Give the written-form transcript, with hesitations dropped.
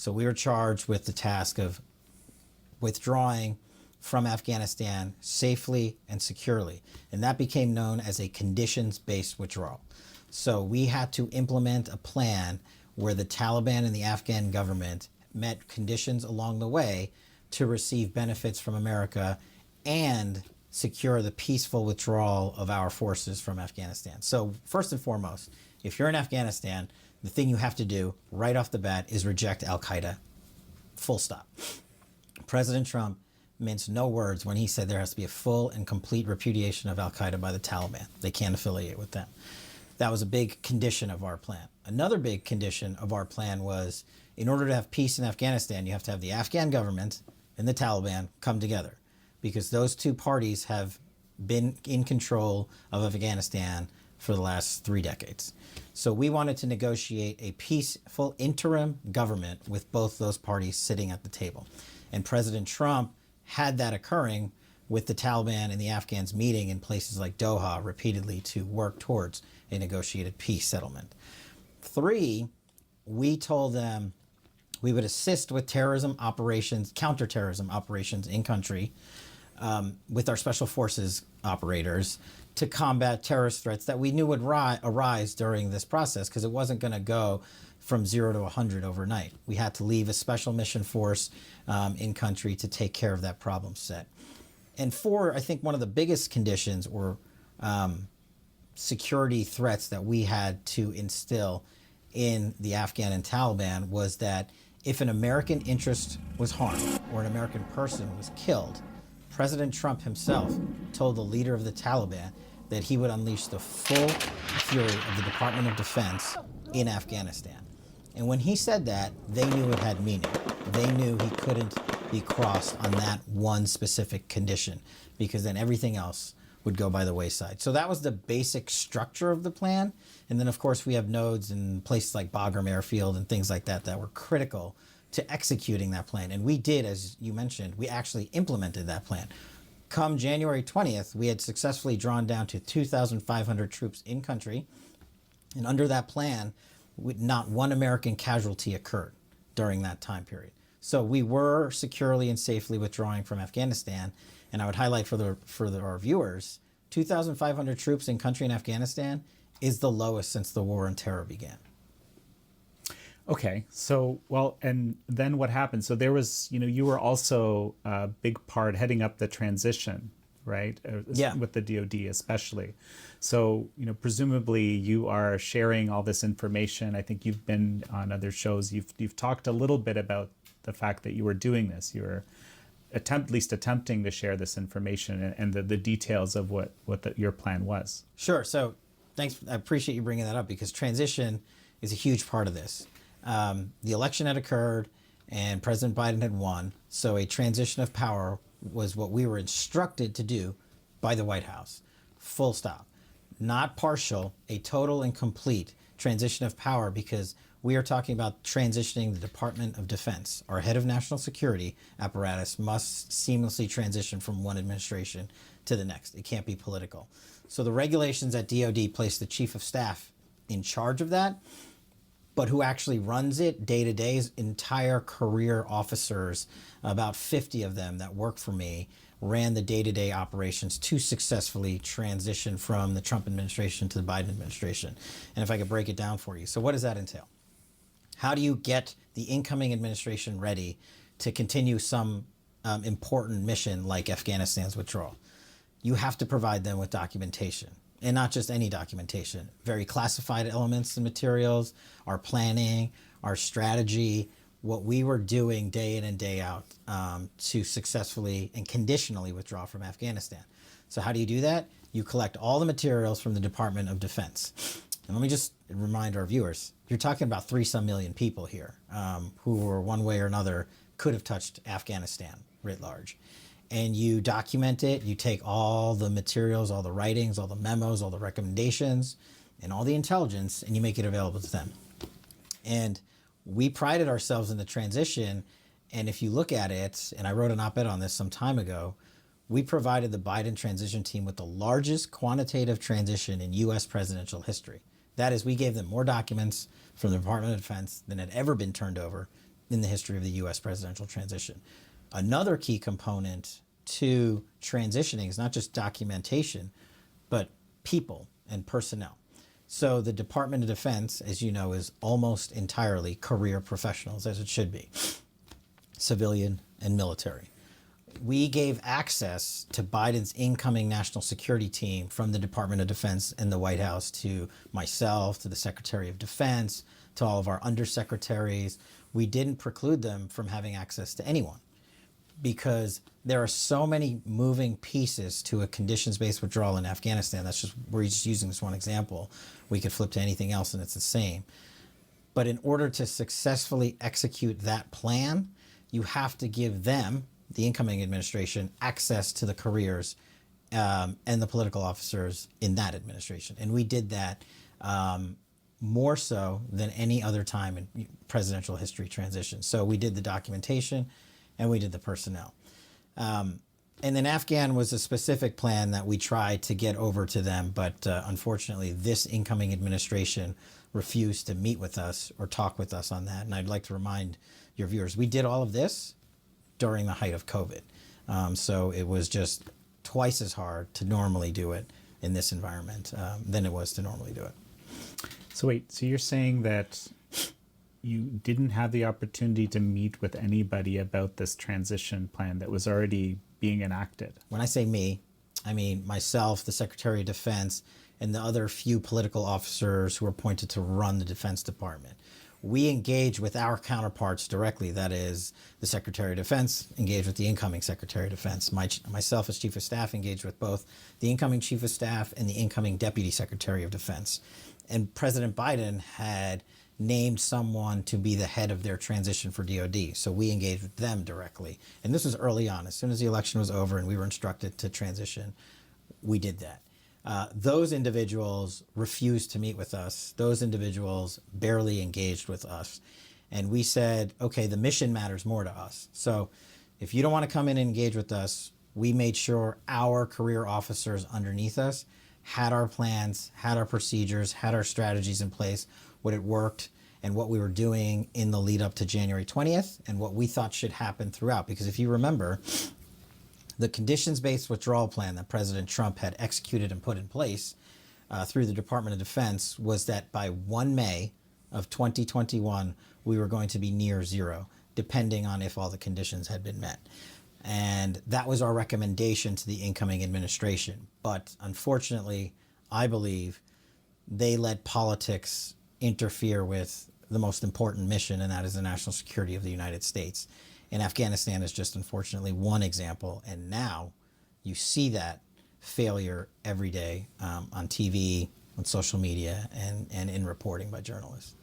So we were charged with the task of withdrawing from Afghanistan safely and securely. And that became known as a conditions-based withdrawal. So we had to implement a plan where the Taliban and the Afghan government met conditions along the way to receive benefits from America and secure the peaceful withdrawal of our forces from Afghanistan. So first and foremost, if you're in Afghanistan, the thing you have to do right off the bat is reject al-qaeda. Full stop. President Trump minced no words when he said there has to be a full and complete repudiation of al-qaeda by the Taliban. They can't affiliate with them. That was a big condition of our plan. Another big condition of our plan was, in order to have peace in Afghanistan, you have to have the Afghan government and the Taliban come together, because those two parties have been in control of Afghanistan for the last 3 decades. So we wanted to negotiate a peaceful interim government with both those parties sitting at the table. And President Trump had that occurring with the Taliban and the Afghans meeting in places like Doha repeatedly to work towards a negotiated peace settlement. 3, we told them we would assist with terrorism operations, counterterrorism operations in country, with our special forces operators to combat terrorist threats that we knew would arise during this process, because it wasn't going to go from 0 to 100 overnight. We had to leave a special mission force in country to take care of that problem set. And 4, I think one of the biggest conditions or security threats that we had to instill in the Afghan and Taliban was that if an American interest was harmed or an American person was killed, President Trump himself told the leader of the Taliban that he would unleash the full fury of the Department of Defense in Afghanistan. And when he said that, they knew it had meaning. They knew he couldn't be crossed on that one specific condition, because then everything else would go by the wayside. So that was the basic structure of the plan. And then, of course, we have nodes in places like Bagram Airfield and things like that that were critical to executing that plan. And we did, as you mentioned, we actually implemented that plan. Come January 20th, we had successfully drawn down to 2,500 troops in country. And under that plan, not one American casualty occurred during that time period. So we were securely and safely withdrawing from Afghanistan. And I would highlight for our viewers, 2,500 troops in country in Afghanistan is the lowest since the war on terror began. Okay, so, well, and then what happened? So there was, you were also a big part heading up the transition, right? Yeah. With the DoD especially. So, presumably you are sharing all this information. I think you've been on other shows. You've talked a little bit about the fact that you were doing this. You were at least attempting to share this information and the details of what your plan was. Sure. So thanks. I appreciate you bringing that up, because transition is a huge part of this. The election had occurred and President Biden had won. So a transition of power was what we were instructed to do by the White House. Full stop. Not partial, a total and complete transition of power, because we are talking about transitioning the Department of Defense. Our head of national security apparatus must seamlessly transition from one administration to the next. It can't be political. So the regulations at DoD place the chief of staff in charge of that, but who actually runs it day to day is entire career officers, about 50 of them that work for me, ran the day-to-day operations to successfully transition from the Trump administration to the Biden administration. And if I could break it down for you. So what does that entail? How do you get the incoming administration ready to continue some important mission like Afghanistan's withdrawal? You have to provide them with documentation, and not just any documentation, very classified elements and materials, our planning, our strategy, what we were doing day in and day out to successfully and conditionally withdraw from Afghanistan. So how do you do that? You collect all the materials from the Department of Defense. And let me just remind our viewers, you're talking about 3-some million people here who were one way or another could have touched Afghanistan writ large. And you document it, you take all the materials, all the writings, all the memos, all the recommendations, and all the intelligence, and you make it available to them. And we prided ourselves in the transition, and if you look at it, and I wrote an op-ed on this some time ago, we provided the Biden transition team with the largest quantitative transition in U.S. presidential history. That is, we gave them more documents from the Department of Defense than had ever been turned over in the history of the U.S. presidential transition. Another key component to transitioning is not just documentation, but people and personnel. So the Department of Defense, as you know, is almost entirely career professionals, as it should be, civilian and military. We gave access to Biden's incoming national security team from the Department of Defense and the White House to myself, to the Secretary of Defense, to all of our undersecretaries. We didn't preclude them from having access to anyone because there are so many moving pieces to a conditions-based withdrawal in Afghanistan. We're just using this one example. We could flip to anything else and it's the same. But in order to successfully execute that plan, you have to give them, the incoming administration, access to the careers and the political officers in that administration. And we did that more so than any other time in presidential history transition. So we did the documentation and we did the personnel. And then Afghan was a specific plan that we tried to get over to them, but unfortunately this incoming administration refused to meet with us or talk with us on that. And I'd like to remind your viewers, we did all of this during the height of COVID. So it was just twice as hard to normally do it in this environment than it was to normally do it. So wait, so you're saying that you didn't have the opportunity to meet with anybody about this transition plan that was already being enacted? When I say me, I mean myself, the Secretary of Defense, and the other few political officers who were appointed to run the Defense Department. We engage with our counterparts directly. That is, the Secretary of Defense engaged with the incoming Secretary of Defense. Myself as Chief of Staff engaged with both the incoming Chief of Staff and the incoming Deputy Secretary of Defense. And President Biden had named someone to be the head of their transition for DOD. So we engaged with them directly. And this was early on. As soon as the election was over and we were instructed to transition, we did that. Those individuals refused to meet with us. Those individuals barely engaged with us. And we said, okay, the mission matters more to us. So if you don't want to come in and engage with us, we made sure our career officers underneath us had our plans, had our procedures, had our strategies in place, what it worked, and what we were doing in the lead up to January 20th, and what we thought should happen throughout. Because if you remember, the conditions-based withdrawal plan that President Trump had executed and put in place through the Department of Defense was that by 1 May of 2021, we were going to be near zero, depending on if all the conditions had been met. And that was our recommendation to the incoming administration. But unfortunately, I believe they let politics interfere with the most important mission, and that is the national security of the United States. And Afghanistan is just unfortunately one example. And now you see that failure every day on TV, on social media, and in reporting by journalists.